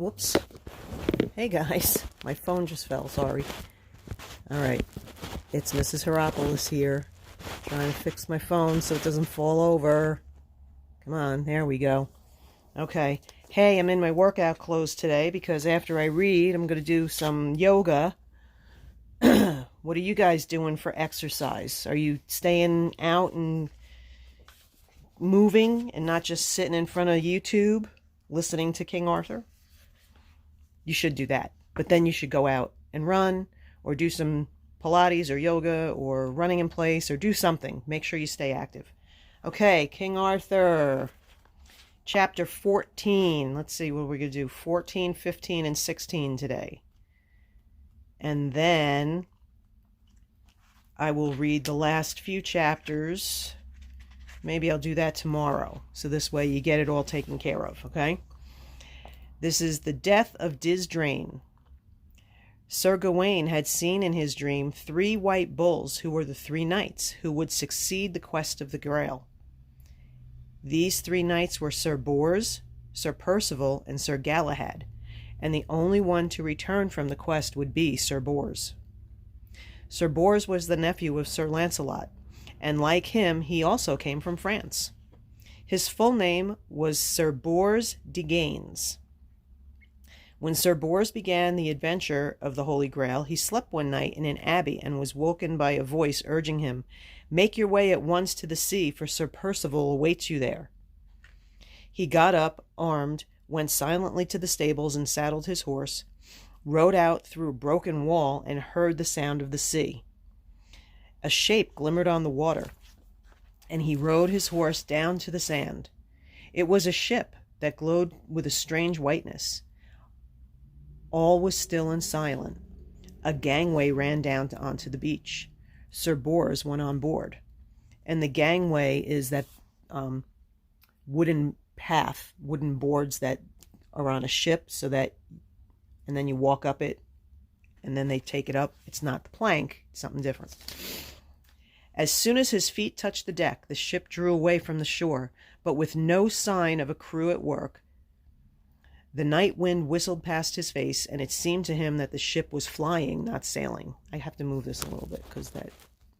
Whoops. Hey guys, my phone just fell, sorry. Alright, it's Mrs. Heropolis here, trying to fix my phone so it doesn't fall over. Come on, there we go. Okay, hey, I'm in my workout clothes today because after I read, I'm going to do some yoga. What are you guys doing for exercise? Are you staying out and moving and not just sitting in front of YouTube listening to King Arthur? You should do that. But then you should go out and run or do some Pilates or yoga or running in place or do something. Make sure you stay active. Okay, King Arthur, chapter 14. Let's see what we're going to do. 14, 15, and 16 today. And then I will read the last few chapters. Maybe I'll do that tomorrow. So this way you get it all taken care of, okay? This is the death of Dizdrain. Sir Gawain had seen in his dream 3 white bulls who were the 3 knights who would succeed the quest of the Grail. These 3 knights were Sir Bors, Sir Percival, and Sir Galahad, and the only one to return from the quest would be Sir Bors. Sir Bors was the nephew of Sir Lancelot, and like him, he also came from France. His full name was Sir Bors de Gaines. When Sir Bors began the adventure of the Holy Grail, he slept one night in an abbey and was woken by a voice urging him, "Make your way at once to the sea, for Sir Percival awaits you there." He got up, armed, went silently to the stables and saddled his horse, rode out through a broken wall and heard the sound of the sea. A shape glimmered on the water, and he rode his horse down to the sand. It was a ship that glowed with a strange whiteness. All was still and silent. A gangway ran down onto the beach. Sir Bors went on board. And the gangway is that wooden path, wooden boards that are on a ship so that, and then you walk up it, and then they take it up. It's not the plank, it's something different. As soon as his feet touched the deck, the ship drew away from the shore, but with no sign of a crew at work. The night wind whistled past his face, and it seemed to him that the ship was flying, not sailing. I have to move this a little bit because that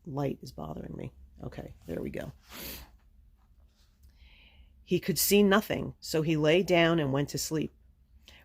light is bothering me. Okay, there we go. He could see nothing, so he lay down and went to sleep.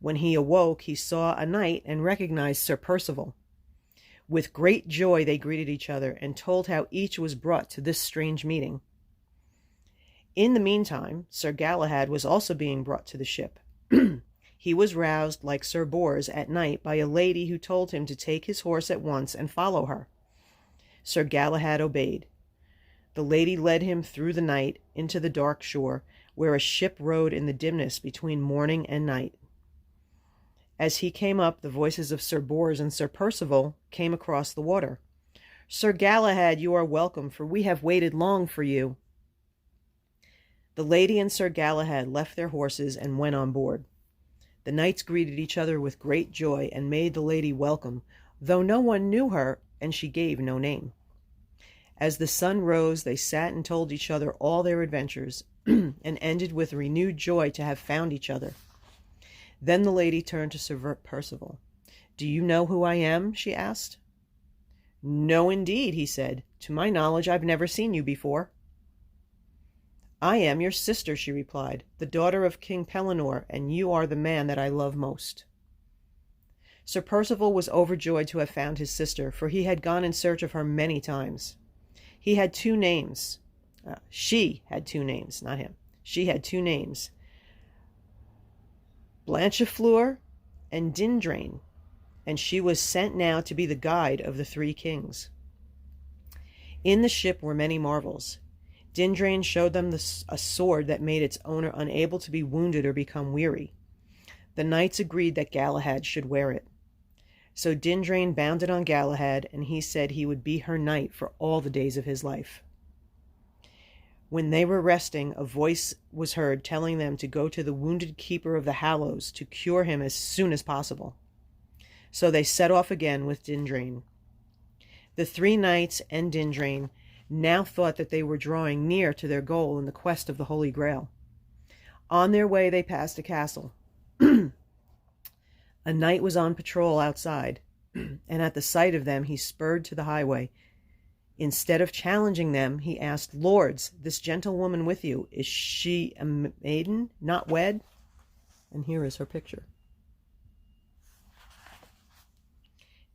When he awoke, he saw a knight and recognized Sir Percival. With great joy they greeted each other and told how each was brought to this strange meeting. In the meantime, Sir Galahad was also being brought to the ship. He was roused, like Sir Bors, at night by a lady who told him to take his horse at once and follow her. Sir Galahad obeyed. The lady led him through the night into the dark shore, where a ship rode in the dimness between morning and night. As he came up, the voices of Sir Bors and Sir Percival came across the water. "Sir Galahad, you are welcome, for we have waited long for you." The lady and Sir Galahad left their horses and went on board. The knights greeted each other with great joy and made the lady welcome, though no one knew her and she gave no name. As the sun rose, they sat and told each other all their adventures, and ended with renewed joy to have found each other. Then the lady turned to Sir Percival. "Do you know who I am?" she asked. "No, indeed," he said. "To my knowledge, I've never seen you before." "I am your sister," she replied, "the daughter of King Pellinore, and you are the man that I love most." Sir Percival was overjoyed to have found his sister, for he had gone in search of her many times. He had 2 names. She had 2 names, not him. She had 2 names, Blanchefleur and Dindrain, and she was sent now to be the guide of the 3 kings. In the ship were many marvels. Dindrain showed them a sword that made its owner unable to be wounded or become weary. The knights agreed that Galahad should wear it. So Dindrain bound it on Galahad, and he said he would be her knight for all the days of his life. When they were resting, a voice was heard telling them to go to the wounded keeper of the Hallows to cure him as soon as possible. So they set off again with Dindrain. The 3 knights and Dindrain now thought that they were drawing near to their goal in the quest of the Holy Grail. On their way, they passed a castle. A knight was on patrol outside, and at the sight of them he spurred to the highway. Instead of challenging them, he asked, "Lords, this gentlewoman with you, is she a maiden, not wed?" And here is her picture.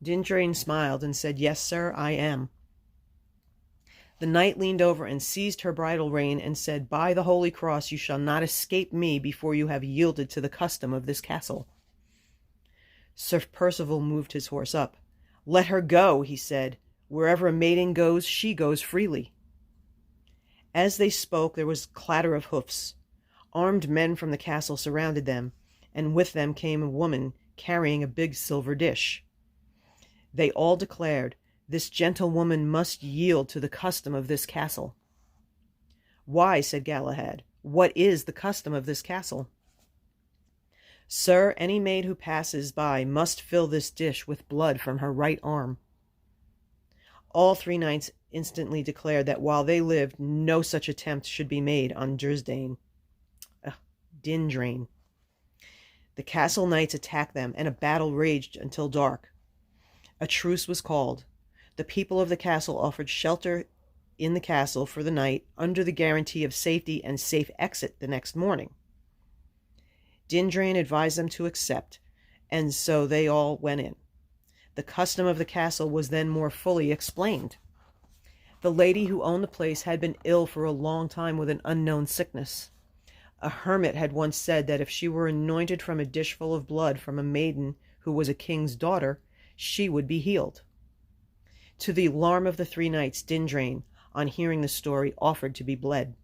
Dindrain smiled and said, "Yes, sir, I am." The knight leaned over and seized her bridle rein and said, "By the Holy Cross, you shall not escape me before you have yielded to the custom of this castle." Sir Percival moved his horse up. "Let her go," he said. "Wherever a maiden goes, she goes freely." As they spoke, there was clatter of hoofs. Armed men from the castle surrounded them, and with them came a woman carrying a big silver dish. They all declared, "This gentlewoman must yield to the custom of this castle." "Why?" said Galahad. "What is the custom of this castle?" "Sir, any maid who passes by must fill this dish with blood from her right arm." All three knights instantly declared that while they lived, no such attempt should be made on Dindrain. The castle knights attacked them, and a battle raged until dark. A truce was called. The people of the castle offered shelter in the castle for the night under the guarantee of safety and safe exit the next morning. Dindrain advised them to accept, and so they all went in. The custom of the castle was then more fully explained. The lady who owned the place had been ill for a long time with an unknown sickness. A hermit had once said that if she were anointed from a dish full of blood from a maiden who was a king's daughter, she would be healed. To the alarm of the three knights, Dindrain, on hearing the story, offered to be bled.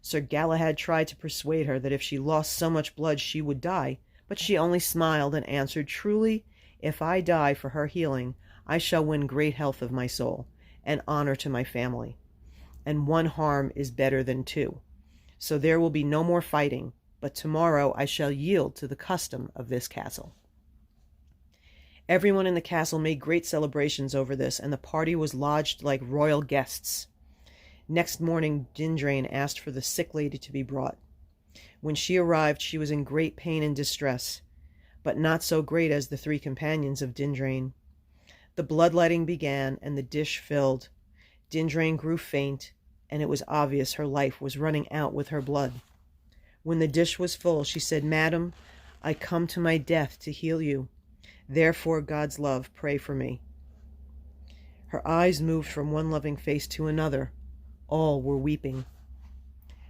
Sir Galahad tried to persuade her that if she lost so much blood she would die, but she only smiled and answered, "Truly, if I die for her healing, I shall win great health of my soul, and honor to my family. And one harm is better than two. So there will be no more fighting, but tomorrow I shall yield to the custom of this castle." Everyone in the castle made great celebrations over this, and the party was lodged like royal guests. Next morning Dindrain asked for the sick lady to be brought. When she arrived, she was in great pain and distress, but not so great as the three companions of Dindrain. The bloodletting began, and the dish filled. Dindrain grew faint, and it was obvious her life was running out with her blood. When the dish was full, she said, "Madam, I come to my death to heal you. Therefore, God's love, pray for me." Her eyes moved from one loving face to another. All were weeping.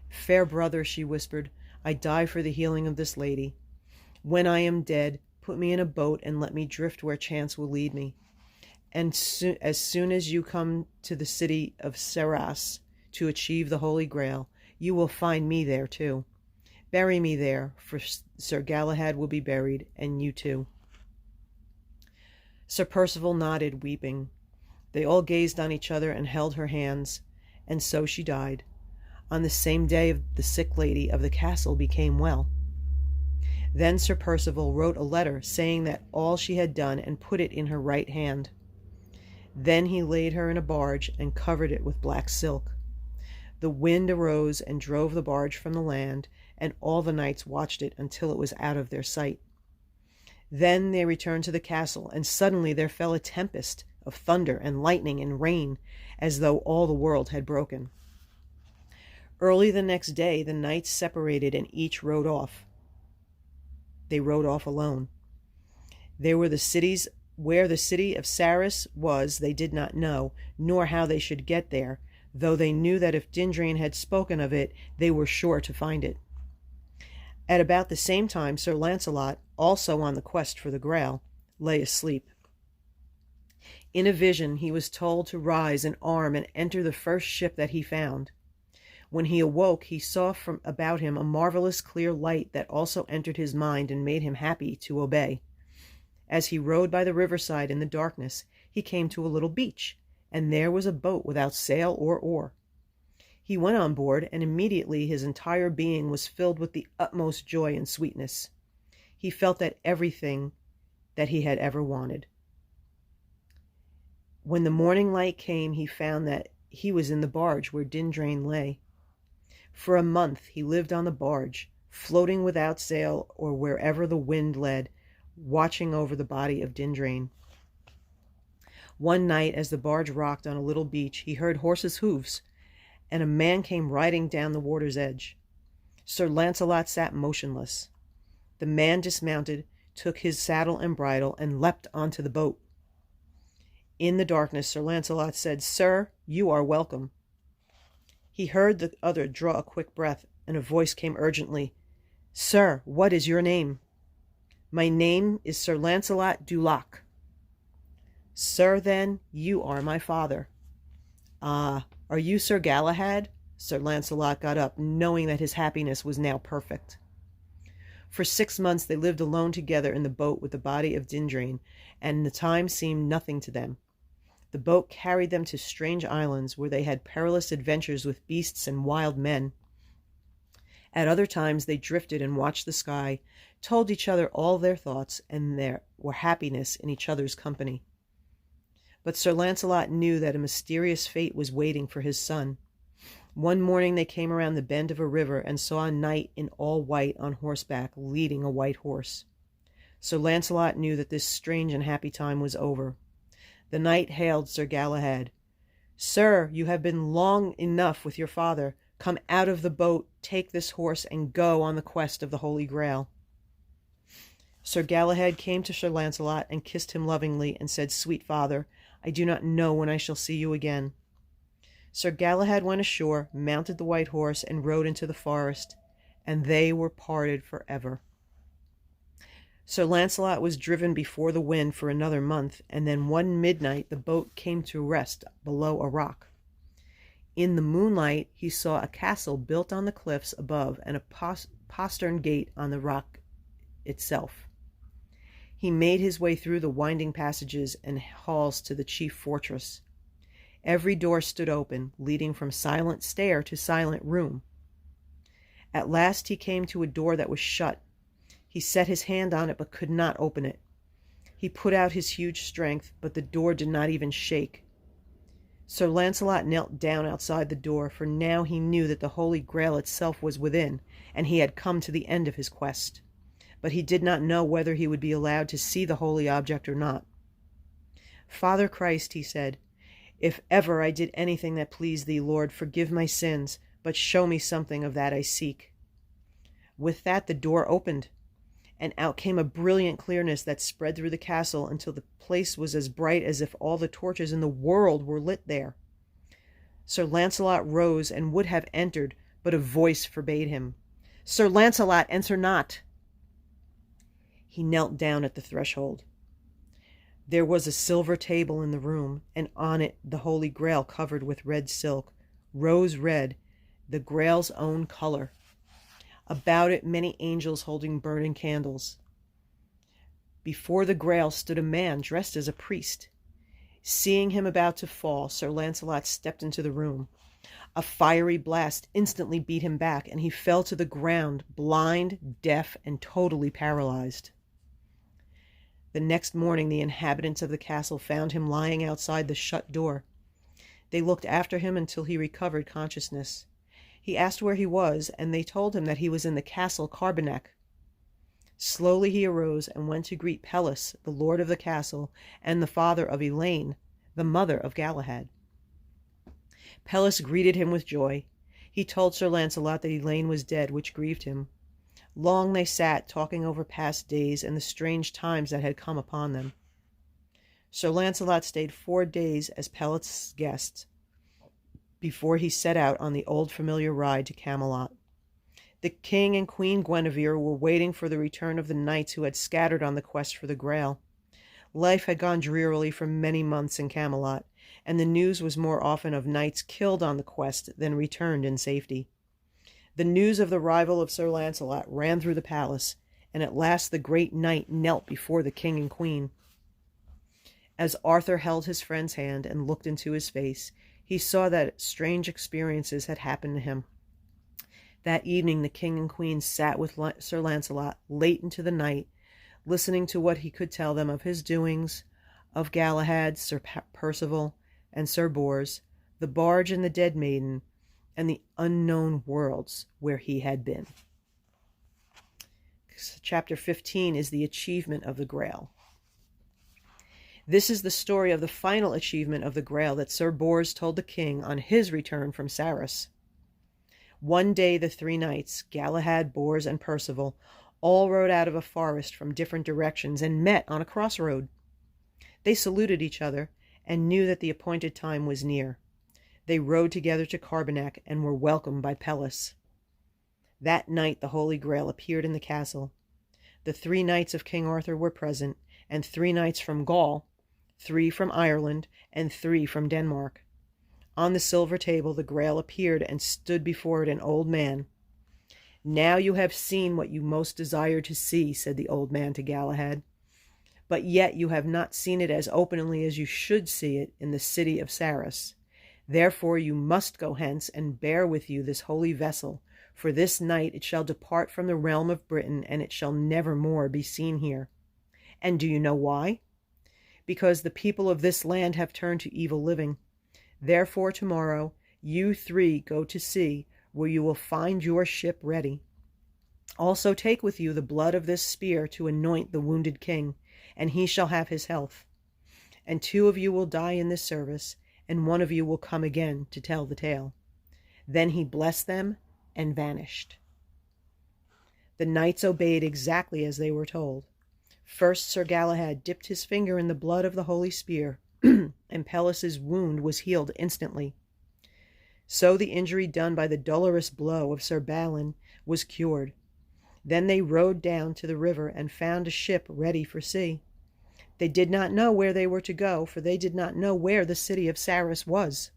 "Fair brother," she whispered, "I die for the healing of this lady. When I am dead, put me in a boat and let me drift where chance will lead me. And as soon as you come to the city of Sarras to achieve the Holy Grail, you will find me there too. Bury me there, for Sir Galahad will be buried, and you too." Sir Percival nodded, weeping. They all gazed on each other and held her hands, and so she died. On the same day the sick lady of the castle became well. Then Sir Percival wrote a letter saying that all she had done, and put it in her right hand. Then he laid her in a barge and covered it with black silk. The wind arose and drove the barge from the land, and all the knights watched it until it was out of their sight. Then they returned to the castle, and suddenly there fell a tempest of thunder and lightning and rain, as though all the world had broken. Early the next day the knights separated, and each rode off. They rode off alone. Where the city of Sarras was they did not know, nor how they should get there, though they knew that if Dindrain had spoken of it, they were sure to find it. At about the same time Sir Launcelot, also on the quest for the Grail, lay asleep. In a vision he was told to rise and arm and enter the first ship that he found. When he awoke, he saw from about him a marvelous clear light that also entered his mind and made him happy to obey. As he rode by the riverside in the darkness, he came to a little beach, and there was a boat without sail or oar. He went on board, and immediately his entire being was filled with the utmost joy and sweetness. He felt that everything that he had ever wanted. When the morning light came, he found that he was in the barge where Dindrain lay. For a month he lived on the barge, floating without sail or wherever the wind led, watching over the body of Dindrain. One night, as the barge rocked on a little beach, he heard horses' hoofs, and a man came riding down the water's edge. Sir Launcelot sat motionless. The man dismounted, took his saddle and bridle, and leapt onto the boat. In the darkness, Sir Launcelot said, "Sir, you are welcome." He heard the other draw a quick breath, and a voice came urgently, "Sir, what is your name?" "My name is Sir Launcelot du Lac." "Sir, then, you are my father." "Ah, are you Sir Galahad?" Sir Launcelot got up, knowing that his happiness was now perfect. For 6 months they lived alone together in the boat with the body of Dindrain, and the time seemed nothing to them. The boat carried them to strange islands, where they had perilous adventures with beasts and wild men. At other times they drifted and watched the sky, told each other all their thoughts, and there were happiness in each other's company. But Sir Launcelot knew that a mysterious fate was waiting for his son. One morning they came around the bend of a river and saw a knight in all white on horseback, leading a white horse. Sir Launcelot knew that this strange and happy time was over. The knight hailed Sir Galahad. "Sir, you have been long enough with your father. Come out of the boat, take this horse, and go on the quest of the Holy Grail." Sir Galahad came to Sir Launcelot and kissed him lovingly, and said, "Sweet father, I do not know when I shall see you again." Sir Galahad went ashore, mounted the white horse, and rode into the forest, and they were parted forever. Sir Launcelot was driven before the wind for another month, and then one midnight the boat came to rest below a rock. In the moonlight he saw a castle built on the cliffs above, and a postern gate on the rock itself. He made his way through the winding passages and halls to the chief fortress. Every door stood open, leading from silent stair to silent room. At last he came to a door that was shut. He set his hand on it, but could not open it. He put out his huge strength, but the door did not even shake. Sir Launcelot knelt down outside the door, for now he knew that the Holy Grail itself was within, and he had come to the end of his quest. But he did not know whether he would be allowed to see the holy object or not. "Father Christ," he said, "if ever I did anything that pleased thee, Lord, forgive my sins, but show me something of that I seek." With that the door opened, and out came a brilliant clearness that spread through the castle until the place was as bright as if all the torches in the world were lit there. Sir Launcelot rose and would have entered, but a voice forbade him. "Sir Launcelot, enter not." He knelt down at the threshold. There was a silver table in the room, and on it the Holy Grail covered with red silk, rose red, the Grail's own color. About it many angels holding burning candles. Before the Grail stood a man dressed as a priest. Seeing him about to fall, Sir Launcelot stepped into the room. A fiery blast instantly beat him back, and he fell to the ground, blind, deaf, and totally paralyzed. The next morning the inhabitants of the castle found him lying outside the shut door. They looked after him until he recovered consciousness. He asked where he was, and they told him that he was in the castle Carbonek. Slowly he arose and went to greet Pelles, the lord of the castle, and the father of Elaine, the mother of Galahad. Pelles greeted him with joy. He told Sir Launcelot that Elaine was dead, which grieved him. Long they sat, talking over past days and the strange times that had come upon them. Sir Launcelot stayed 4 days as Pelles' guest before he set out on the old familiar ride to Camelot. The king and Queen Guinevere were waiting for the return of the knights who had scattered on the quest for the Grail. Life had gone drearily for many months in Camelot, and the news was more often of knights killed on the quest than returned in safety. The news of the arrival of Sir Launcelot ran through the palace, and at last the great knight knelt before the king and queen. As Arthur held his friend's hand and looked into his face, he saw that strange experiences had happened to him. That evening the king and queen sat with Sir Launcelot late into the night, listening to what he could tell them of his doings, of Galahad, Sir Percival, and Sir Bors, the barge and the dead maiden, and the unknown worlds where he had been. chapter 15 is the achievement of the Grail. This is the story of the final achievement of the Grail that Sir Bors told the king on his return from Sarras. One day the three knights, Galahad, Bors, and Percival, all rode out of a forest from different directions and met on a crossroad. They saluted each other and knew that the appointed time was near. They rode together to Carbonek and were welcomed by Pelles. That night the Holy Grail appeared in the castle. The 3 knights of King Arthur were present, and 3 knights from Gaul, 3 from Ireland, and 3 from Denmark. On the silver table the Grail appeared, and stood before it an old man. "Now you have seen what you most desired to see," said the old man to Galahad. "But yet you have not seen it as openly as you should see it in the city of Sarras. Therefore you must go hence, and bear with you this holy vessel, for this night it shall depart from the realm of Britain, and it shall never more be seen here. And do you know why? Because the people of this land have turned to evil living. Therefore tomorrow you 3 go to sea, where you will find your ship ready. Also take with you the blood of this spear to anoint the wounded king, and he shall have his health. And 2 of you will die in this service, and 1 of you will come again to tell the tale." Then he blessed them and vanished. The knights obeyed exactly as they were told. First Sir Galahad dipped his finger in the blood of the holy spear, and Pelles' wound was healed instantly. So the injury done by the dolorous blow of Sir Balin was cured. Then they rowed down to the river and found a ship ready for sea. They did not know where they were to go, for they did not know where the city of Sarras was.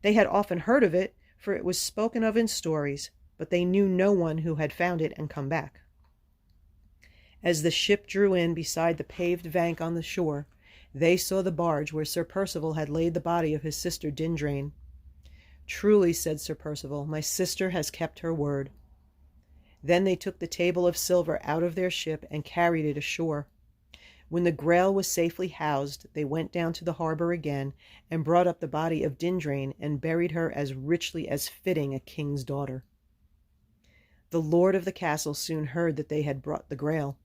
They had often heard of it, for it was spoken of in stories, but they knew no one who had found it and come back. As the ship drew in beside the paved bank on the shore, they saw the barge where Sir Percival had laid the body of his sister Dindrain. "Truly," said Sir Percival, "my sister has kept her word." Then they took the table of silver out of their ship and carried it ashore. When the Grail was safely housed, they went down to the harbour again and brought up the body of Dindrain and buried her as richly as fitting a king's daughter. The lord of the castle soon heard that they had brought the Grail.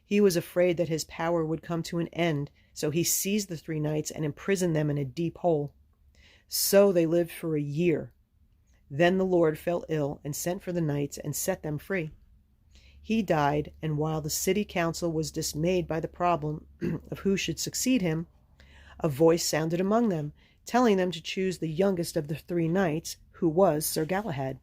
He was afraid that his power would come to an end, so he seized the 3 knights and imprisoned them in a deep hole. So they lived for a year. Then the lord fell ill and sent for the knights and set them free. He died, and while the city council was dismayed by the problem of who should succeed him, a voice sounded among them, telling them to choose the youngest of the 3 knights, who was Sir Galahad.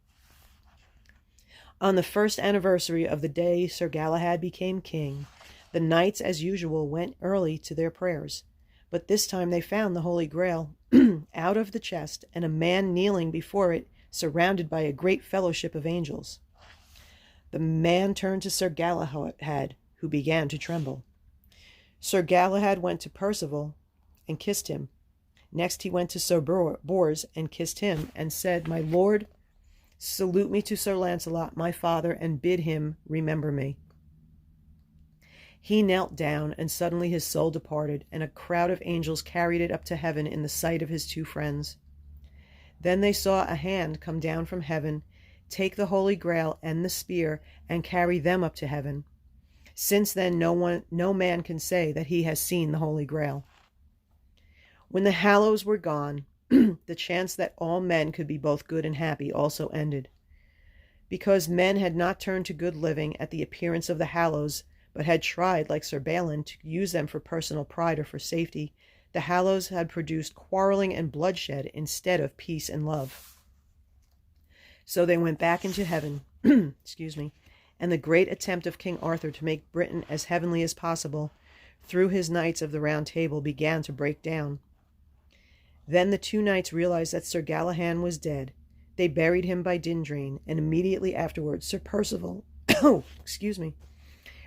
On the 1st anniversary of the day Sir Galahad became king, the knights, as usual, went early to their prayers. But this time they found the Holy Grail out of the chest, and a man kneeling before it, surrounded by a great fellowship of angels. The man turned to Sir Galahad, who began to tremble. Sir Galahad went to Percival and kissed him. Next he went to Sir Bors and kissed him, and said, "My lord, salute me to Sir Launcelot, my father, and bid him remember me." He knelt down, and suddenly his soul departed, and a crowd of angels carried it up to heaven in the sight of his 2 friends. Then they saw a hand come down from heaven, take the Holy Grail and the spear, and carry them up to heaven. Since then no man can say that he has seen the Holy Grail. When the Hallows were gone, the chance that all men could be both good and happy also ended. Because men had not turned to good living at the appearance of the Hallows, but had tried, like Sir Balin, to use them for personal pride or for safety, the Hallows had produced quarreling and bloodshed instead of peace and love. So they went back into heaven, and the great attempt of King Arthur to make Britain as heavenly as possible, through his knights of the Round Table, began to break down. Then the 2 knights realized that Sir Galahad was dead. They buried him by Dindrain, and immediately afterwards Sir Percival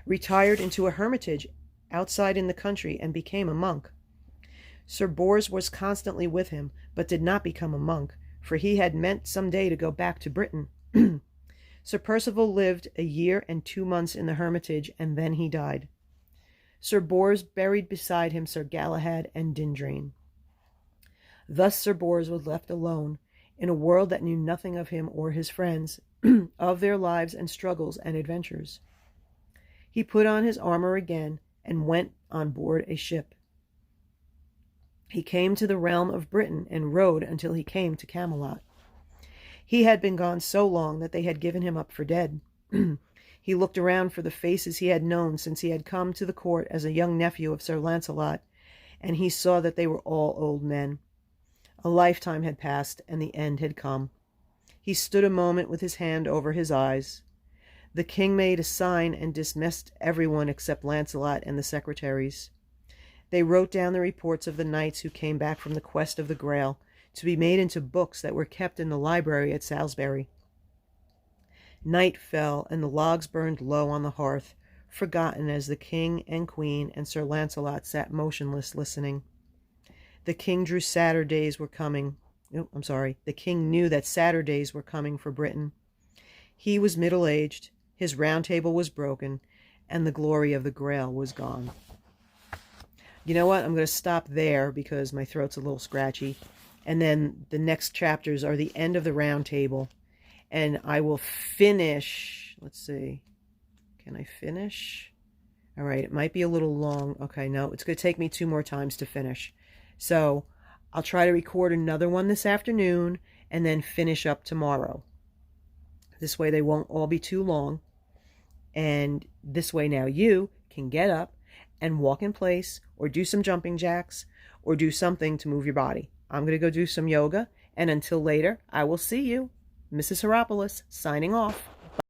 retired into a hermitage outside in the country and became a monk. Sir Bors was constantly with him, but did not become a monk, for he had meant some day to go back to Britain. Sir Percival lived a year and 2 months in the hermitage, and then he died. Sir Bors buried beside him Sir Galahad and Dindrain. Thus Sir Bors was left alone, in a world that knew nothing of him or his friends, of their lives and struggles and adventures. He put on his armor again and went on board a ship. He came to the realm of Britain and rode until he came to Camelot. He had been gone so long that they had given him up for dead. He looked around for the faces he had known since he had come to the court as a young nephew of Sir Launcelot, and he saw that they were all old men. A lifetime had passed, and the end had come. He stood a moment with his hand over his eyes. The king made a sign and dismissed everyone except Launcelot and the secretaries. They wrote down the reports of the knights who came back from the quest of the Grail, to be made into books that were kept in the library at Salisbury. Night fell, and the logs burned low on the hearth, forgotten as the king and queen and Sir Launcelot sat motionless listening. The king drew Saturdays were coming. The king knew that Saturdays were coming for Britain. He was middle-aged, his round table was broken, and the glory of the Grail was gone. You know what? I'm going to stop there because my throat's a little scratchy. And then the next chapters are the end of the round table. And I will finish. Let's see. Can I finish? All right. It might be a little long. Okay, no. It's going to take me 2 more times to finish. So I'll try to record another one this afternoon and then finish up tomorrow. This way they won't all be too long. And this way now you can get up and walk in place or do some jumping jacks or do something to move your body. I'm going to go do some yoga, and until later, I will see you. Mrs. Heropoulos, signing off.